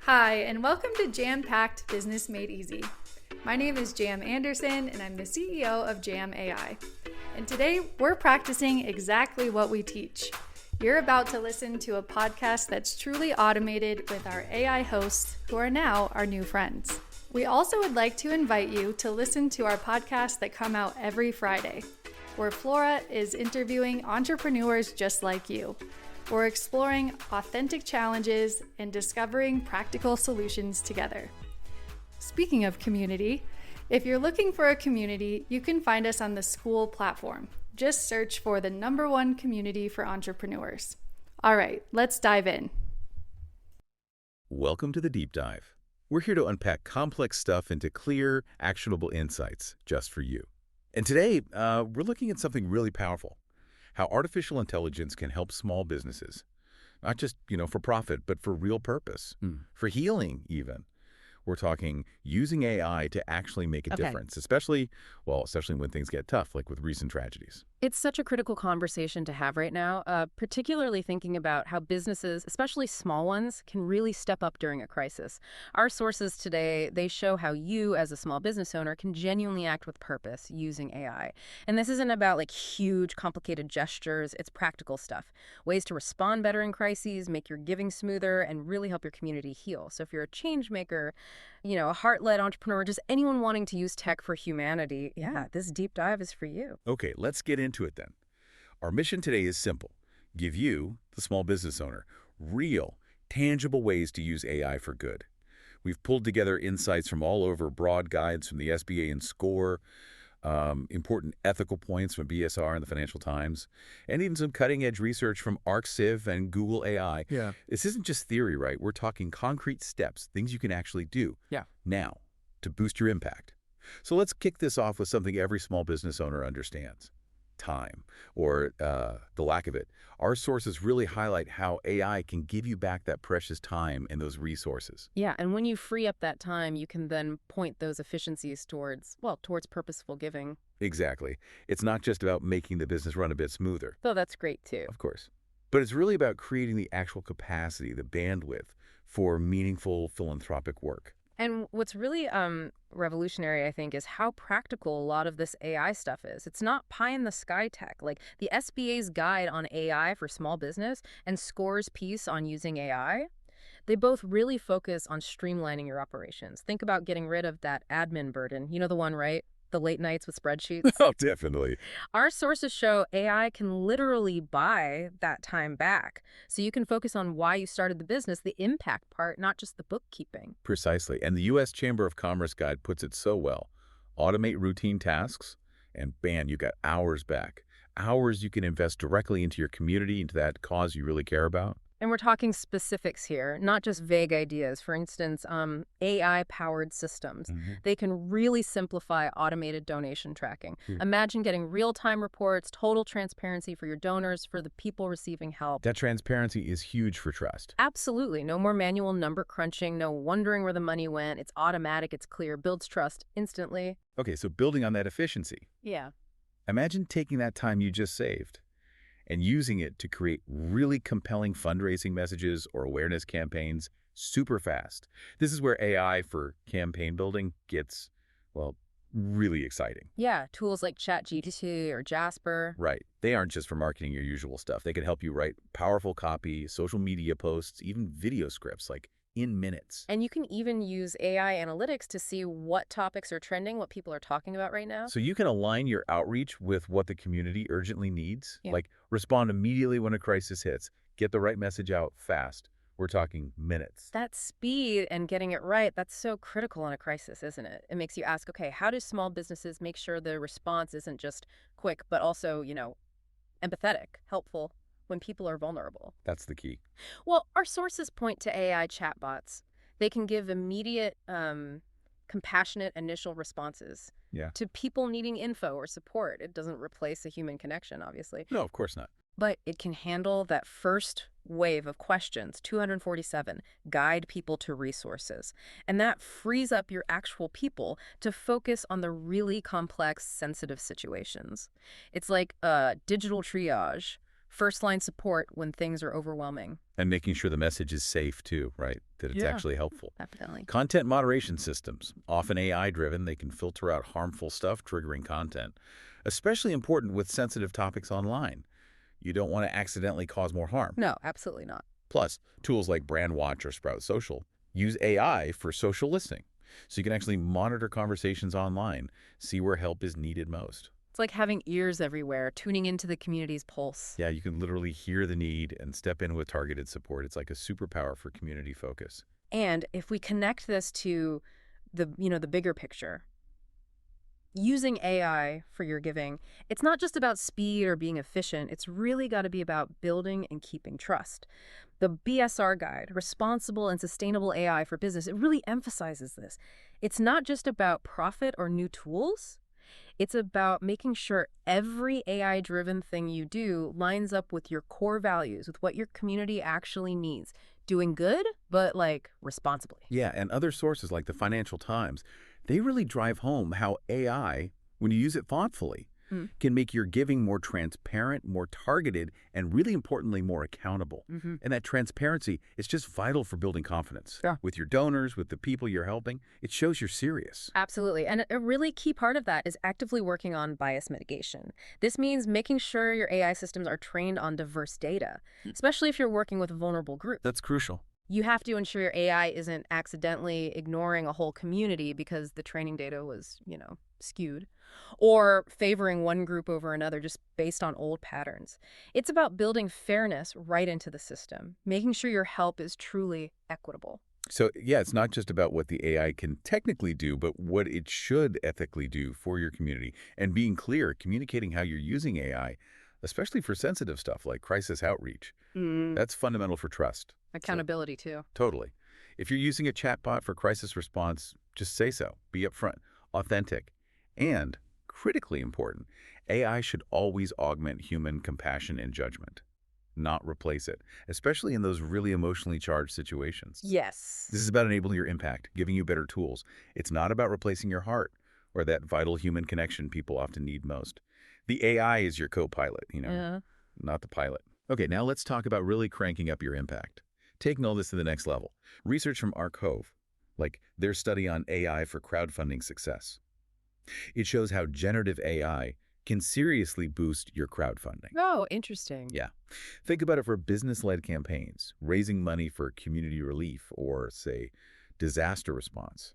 Hi, and welcome to Jam-Packed Business Made Easy. My name is Jam Anderson, and I'm the CEO of Jam AI. And today, we're practicing exactly what we teach. You're about to listen to a podcast that's truly automated with our AI hosts, who are now our new friends. We also would like to invite you to listen to our podcasts that come out every Friday, where Flora is interviewing entrepreneurs just like you. We're exploring authentic challenges and discovering practical solutions together. Speaking of community, if you're looking for a community, you can find us on the School platform. Just search for the #1 community for entrepreneurs. All right, let's dive in. Welcome to the Deep Dive. We're here to unpack complex stuff into clear, actionable insights just for you. And today, we're looking at something really powerful. How artificial intelligence can help small businesses, not just, for profit, but for real purpose, for healing even. We're talking using AI to actually make a difference, especially when things get tough, like with recent tragedies. It's such a critical conversation to have right now, particularly thinking about how businesses, especially small ones, can really step up during a crisis. Our sources today, they show how you, as a small business owner, can genuinely act with purpose using AI. And this isn't about huge, complicated gestures. It's practical stuff. Ways to respond better in crises, make your giving smoother, and really help your community heal. So if you're a change maker, a heart-led entrepreneur, just anyone wanting to use tech for humanity, this deep dive is for you. Okay, let's get into it then. Our mission today is simple. Give you, the small business owner, real, tangible ways to use AI for good. We've pulled together insights from all over, broad guides from the SBA and SCORE, important ethical points from BSR and the Financial Times, and even some cutting-edge research from ArcSiv and Google AI. Yeah. This isn't just theory, right? We're talking concrete steps, things you can actually do now to boost your impact. So let's kick this off with something every small business owner understands. Time, or the lack of it. Our sources really highlight how AI can give you back that precious time and those resources. Yeah, and when you free up that time, you can then point those efficiencies towards purposeful giving. Exactly. It's not just about making the business run a bit smoother. Though that's great too. Of course. But it's really about creating the actual capacity, the bandwidth for meaningful philanthropic work. And what's really revolutionary, I think, is how practical a lot of this AI stuff is. It's not pie-in-the-sky tech. Like the SBA's guide on AI for small business and SCORE's piece on using AI, they both really focus on streamlining your operations. Think about getting rid of that admin burden. You know the one, right? The late nights with spreadsheets. Oh, definitely. Our sources show AI can literally buy that time back. So you can focus on why you started the business, the impact part, not just the bookkeeping. Precisely. And the U.S. Chamber of Commerce guide puts it so well. Automate routine tasks, and bam, you got hours back. Hours you can invest directly into your community, into that cause you really care about. And we're talking specifics here, not just vague ideas. For instance, AI-powered systems. They can really simplify automated donation tracking. Imagine getting real-time reports, total transparency for your donors, for the people receiving help. That transparency is huge for trust. Absolutely. No more manual number crunching, no wondering where the money went. It's automatic, it's clear, builds trust instantly. Okay, so building on that efficiency. Yeah. Imagine taking that time you just saved and using it to create really compelling fundraising messages or awareness campaigns super fast. This is where AI for campaign building gets, really exciting. Yeah, tools like ChatGPT or Jasper. Right. They aren't just for marketing your usual stuff. They can help you write powerful copy, social media posts, even video scripts, in minutes. And you can even use AI analytics to see what topics are trending, what people are talking about right now. So you can align your outreach with what the community urgently needs, Yeah. like respond immediately when a crisis hits, get the right message out fast. We're talking minutes. That speed and getting it right, that's so critical in a crisis, isn't it? It makes you ask, okay, how do small businesses make sure the response isn't just quick, but also, empathetic, helpful when people are vulnerable? That's the key. Well, our sources point to AI chatbots. They can give immediate, compassionate initial responses to people needing info or support. It doesn't replace a human connection, obviously. No, of course not. But it can handle that first wave of questions, 247, guide people to resources. And that frees up your actual people to focus on the really complex, sensitive situations. It's like a digital triage first-line support when things are overwhelming. And making sure the message is safe too, right? That it's Yeah. actually helpful. Definitely. Content moderation systems, often AI-driven, they can filter out harmful stuff, triggering content. Especially important with sensitive topics online. You don't want to accidentally cause more harm. No, absolutely not. Plus, tools like Brandwatch or Sprout Social use AI for social listening. So you can actually monitor conversations online, see where help is needed most. It's like having ears everywhere, tuning into the community's pulse. Yeah, you can literally hear the need and step in with targeted support. It's like a superpower for community focus. And if we connect this to the bigger picture, using AI for your giving, it's not just about speed or being efficient. It's really got to be about building and keeping trust. The BSR guide, Responsible and Sustainable AI for Business, it really emphasizes this. It's not just about profit or new tools. It's about making sure every AI-driven thing you do lines up with your core values, with what your community actually needs. Doing good, but responsibly. Yeah, and other sources like the Financial Times, they really drive home how AI, when you use it thoughtfully, can make your giving more transparent, more targeted, and really importantly, more accountable. And that transparency is just vital for building confidence. Yeah. With your donors, with the people you're helping, it shows you're serious. Absolutely. And a really key part of that is actively working on bias mitigation. This means making sure your AI systems are trained on diverse data, especially if you're working with vulnerable groups. That's crucial. You have to ensure your AI isn't accidentally ignoring a whole community because the training data was, skewed, or favoring one group over another just based on old patterns. It's about building fairness right into the system, making sure your help is truly equitable. So, yeah, it's not just about what the AI can technically do, but what it should ethically do for your community. And being clear, communicating how you're using AI, especially for sensitive stuff like crisis outreach. That's fundamental for trust. Accountability, too. Totally. If you're using a chatbot for crisis response, just say so. Be upfront, authentic, and critically important, AI should always augment human compassion and judgment, not replace it, especially in those really emotionally charged situations. Yes. This is about enabling your impact, giving you better tools. It's not about replacing your heart or that vital human connection people often need most. The AI is your co-pilot, not the pilot. Okay, now let's talk about really cranking up your impact. Taking all this to the next level. Research from Arcove, like their study on AI for crowdfunding success. It shows how generative AI can seriously boost your crowdfunding. Oh, interesting. Yeah. Think about it for business-led campaigns, raising money for community relief or, say, disaster response.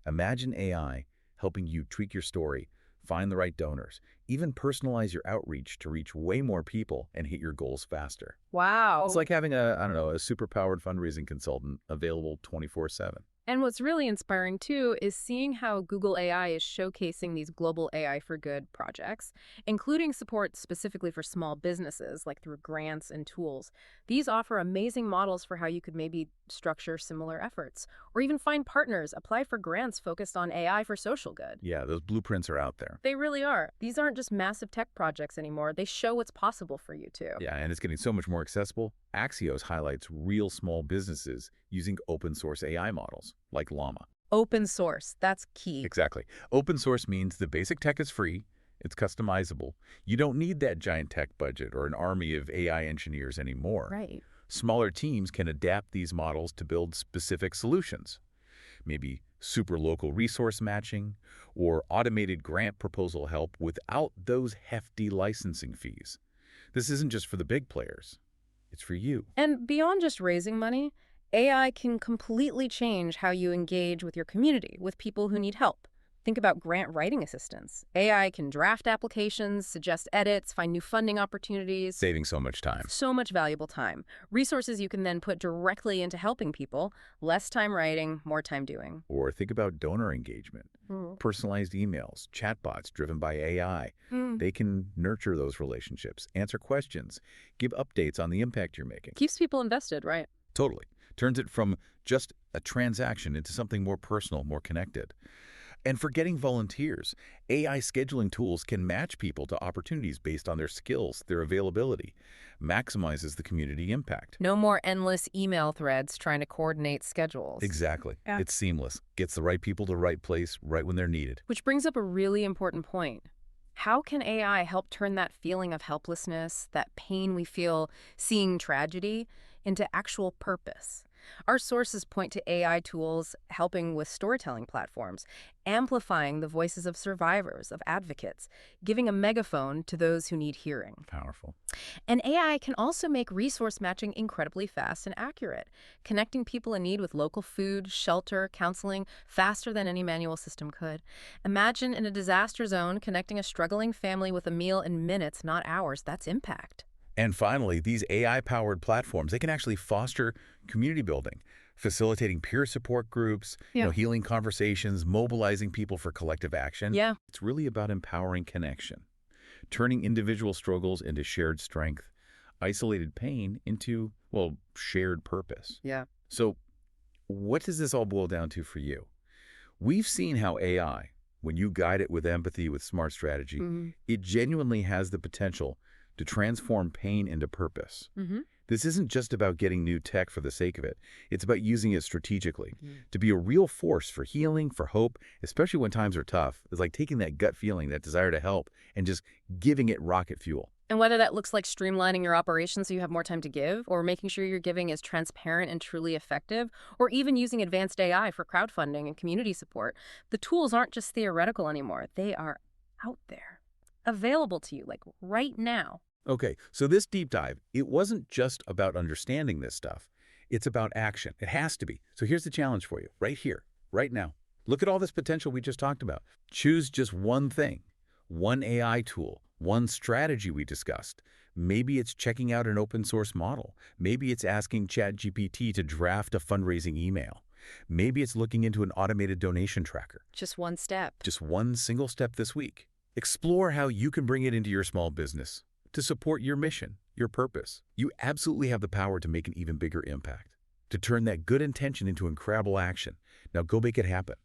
Imagine AI helping you tweak your story, find the right donors, even personalize your outreach to reach way more people and hit your goals faster. Wow. It's like having a super-powered fundraising consultant available 24/7. And what's really inspiring, too, is seeing how Google AI is showcasing these global AI for Good projects, including support specifically for small businesses, like through grants and tools. These offer amazing models for how you could maybe structure similar efforts, or even find partners, apply for grants focused on AI for social good. Yeah, those blueprints are out there. They really are. These aren't just massive tech projects anymore. They show what's possible for you, too. Yeah, and it's getting so much more accessible. Axios highlights real small businesses using open source AI models, like Llama. Open source, that's key. Exactly. Open source means the basic tech is free, it's customizable. You don't need that giant tech budget or an army of AI engineers anymore. Right. Smaller teams can adapt these models to build specific solutions. Maybe super local resource matching or automated grant proposal help without those hefty licensing fees. This isn't just for the big players. It's for you. And beyond just raising money, AI can completely change how you engage with your community, with people who need help. Think about grant writing assistance. AI can draft applications, suggest edits, find new funding opportunities. Saving so much time. So much valuable time. Resources you can then put directly into helping people. Less time writing, more time doing. Or think about donor engagement. Personalized emails, chatbots driven by AI. They can nurture those relationships, answer questions, give updates on the impact you're making. Keeps people invested, right? Totally. Turns it from just a transaction into something more personal, more connected. And for getting volunteers, AI scheduling tools can match people to opportunities based on their skills, their availability, maximizes the community impact. No more endless email threads trying to coordinate schedules. Exactly. Yeah. It's seamless. Gets the right people to the right place right when they're needed. Which brings up a really important point. How can AI help turn that feeling of helplessness, that pain we feel seeing tragedy, into actual purpose? Our sources point to AI tools helping with storytelling platforms, amplifying the voices of survivors, of advocates, giving a megaphone to those who need hearing. Powerful. And AI can also make resource matching incredibly fast and accurate, connecting people in need with local food, shelter, counseling faster than any manual system could. Imagine in a disaster zone connecting a struggling family with a meal in minutes, not hours. That's impact. And finally, these AI-powered platforms, they can actually foster community building, facilitating peer support groups, Yeah. healing conversations, mobilizing people for collective action. Yeah. It's really about empowering connection, turning individual struggles into shared strength, isolated pain into, well, shared purpose. Yeah. So what does this all boil down to for you? We've seen how AI, when you guide it with empathy, with smart strategy, it genuinely has the potential to transform pain into purpose. Mm-hmm. This isn't just about getting new tech for the sake of it. It's about using it strategically Mm. to be a real force for healing, for hope, especially when times are tough. It's like taking that gut feeling, that desire to help, and just giving it rocket fuel. And whether that looks like streamlining your operations so you have more time to give, or making sure your giving is transparent and truly effective, or even using advanced AI for crowdfunding and community support, the tools aren't just theoretical anymore. They are out there, available to you, like right now. Okay, so this deep dive, it wasn't just about understanding this stuff. It's about action. It has to be. So here's the challenge for you, right here, right now. Look at all this potential we just talked about. Choose just one thing, one AI tool, one strategy we discussed. Maybe it's checking out an open source model. Maybe it's asking ChatGPT to draft a fundraising email. Maybe it's looking into an automated donation tracker. Just one step. Just one single step this week. Explore how you can bring it into your small business to support your mission, your purpose. You absolutely have the power to make an even bigger impact, to turn that good intention into incredible action. Now go make it happen.